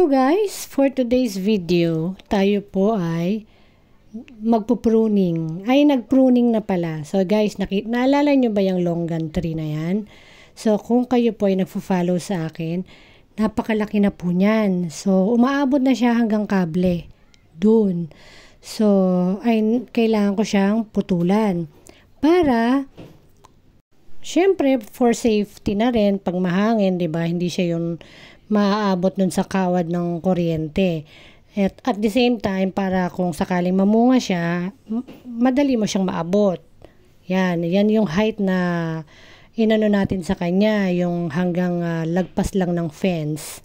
So guys, for today's video, tayo po ay magpo-pruning. Ay, nag-pruning na pala. So guys, naalala nyo ba yung longan tree na yan? So kung kayo po ay nagfo-follow sa akin, napakalaki na po niyan. So umaabot na siya hanggang kable. Dun. So, ay, kailangan ko siyang putulan. Para, syempre, for safety na rin, pag mahangin, diba, hindi siya yung maaabot dun sa kawad ng kuryente. At the same time, para kung sakaling mamunga siya, madali mo siyang maabot. Yan yung height na inano natin sa kanya, yung hanggang lagpas lang ng fence.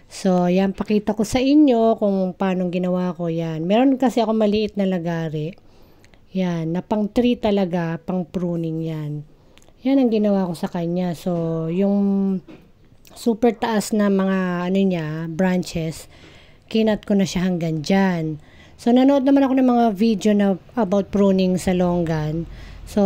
So, yan, pakita ko sa inyo kung paano ginawa ko yan. Meron kasi ako maliit na lagari. Yan, na pang tree talaga, pang pruning yan. Yan ang ginawa ko sa kanya. So, yung super taas na mga branches, kinat ko na siya hanggang dyan. So, nanood naman ako ng mga video na about pruning sa longgan. So,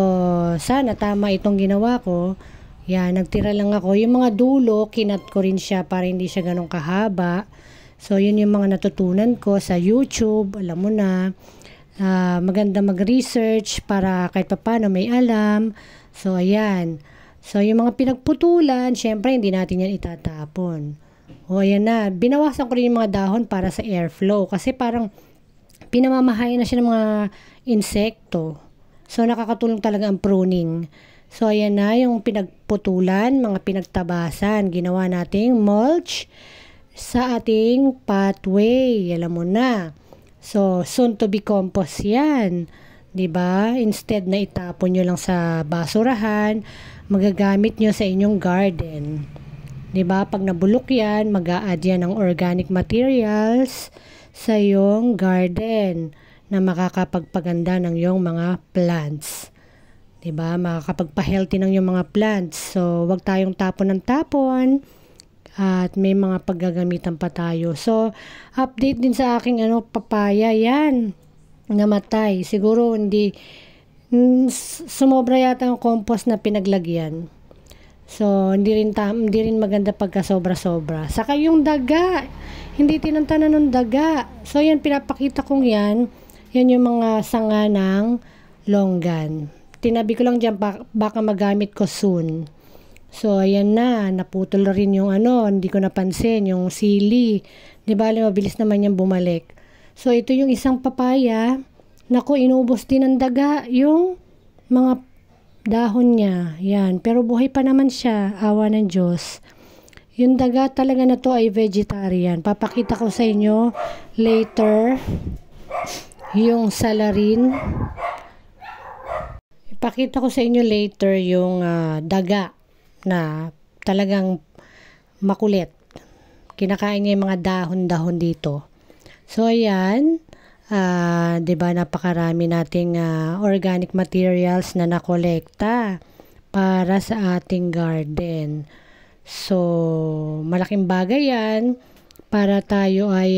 sana tama itong ginawa ko. Yan, nagtira lang ako. Yung mga dulo, kinat ko rin siya para hindi siya ganun kahaba. So, yun yung mga natutunan ko sa YouTube. Alam mo na, maganda mag-research para kahit paano may alam. So, ayan. So, yung mga pinagputulan, syempre, hindi natin yan itatapon. O, ayan na. Binawasan ko rin yung mga dahon para sa airflow. Kasi parang pinamamahayan na siya ng mga insekto. So, nakakatulong talaga ang pruning. So, ayan na yung pinagputulan, mga pinagtabasan. Ginawa nating mulch sa ating pathway. Alam mo na. So, soon to be compost yan. 'Di ba? Instead na itapon nyo lang sa basurahan, magagamit nyo sa inyong garden. 'Di ba? Pag nabulok yan, mag-a-add yan ng organic materials sa iyong garden na makakapagpaganda ng iyong mga plants. Diba? Makakapagpa-healthy ng yung mga plants. So, wag tayong tapon ng tapon. At may mga paggagamitan pa tayo. So, update din sa aking papaya. Yan. Namatay. Siguro hindi sumobra yata ang compost na pinaglagyan. So, hindi rin maganda pagka sobra-sobra. Saka yung daga. Hindi tinantanan ng daga. So, yan, pinapakita kong yan. Yan yung mga sanga ng longgan. Tinabi ko lang dyan, baka magamit ko soon. So, ayan na. Naputol rin yung hindi ko napansin, yung sili. Diba, mabilis naman yung bumalik. So, ito yung isang papaya. Naku, inubos din ng daga yung mga dahon niya. Yan. Pero buhay pa naman siya. Awa ng Diyos. Yung daga talaga na to ay vegetarian. Papakita ko sa inyo later yung salarin. Ipakita ko sa inyo later yung daga na talagang makulit. Kinakain niya yung mga dahon-dahon dito. So, ayan. Diba, napakarami nating organic materials na nakolekta para sa ating garden. So, malaking bagay yan para tayo ay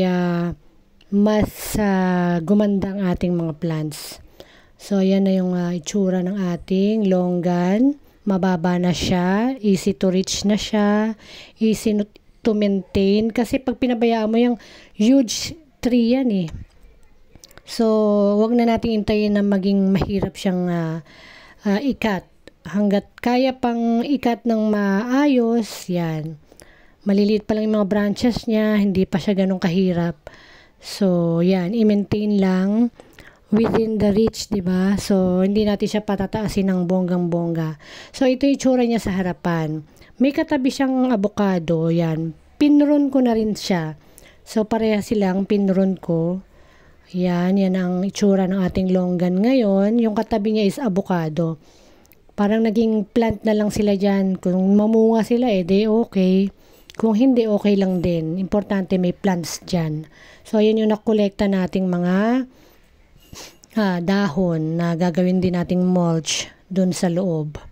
mas gumanda ang ating mga plants. So, ayan na yung itsura ng ating longgan. Mababa na siya. Easy to reach na siya. Easy to maintain. Kasi pag pinabayaan mo yung huge tree yan eh. So, wag na natin intayin na maging mahirap siyang ikat. Hanggat kaya pang ikat ng maayos, yan. Maliliit pa lang yung mga branches niya. Hindi pa siya ganun kahirap. So, yan. I-maintain lang within the reach, diba? So, hindi natin siya patataasin ng bonggang-bongga. So, ito yung itsura niya sa harapan. May katabi siyang avocado, yan. Pinrun ko na rin siya. So, pareha silang pinrun ko. Yan ang itsura ng ating longgan ngayon. Yung katabi niya is avocado. Parang naging plant na lang sila dyan. Kung mamunga sila, di okay. Kung hindi, okay lang din. Importante may plants dyan. So, yan yung nakolekta nating mga dahon na gagawin din nating mulch dun sa loob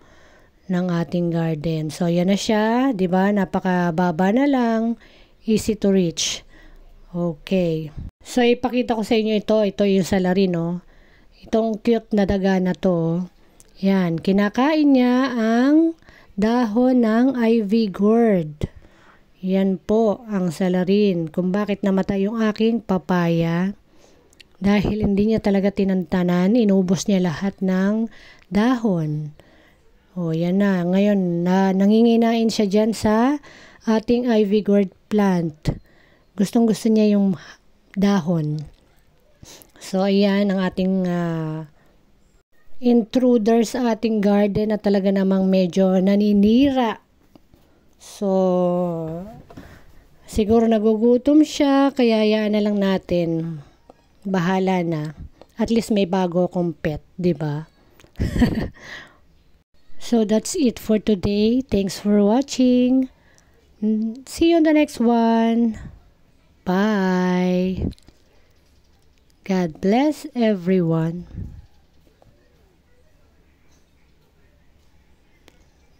ng ating garden. So, yan na siya. Diba? Napakababa na lang. Easy to reach. Okay. So, ipakita ko sa inyo ito. Ito yung salarin, no? Itong cute na daga na to. Yan. Kinakain niya ang dahon ng ivy gourd. Yan po ang salarin kung bakit namatay yung aking papaya. Dahil hindi niya talaga tinantanan, inubos niya lahat ng dahon. O yan na, ngayon nanginginain siya dyan sa ating ivy gourd plant. Gustong gusto niya yung dahon. So ayan ang ating intruder sa ating garden na talaga namang medyo naninira. So, siguro nagugutom siya, kaya hayaan na lang natin. Bahala na. At least may bago akong pet, di ba? So, that's it for today. Thanks for watching. See you on the next one. Bye. God bless everyone.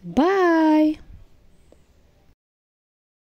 Bye.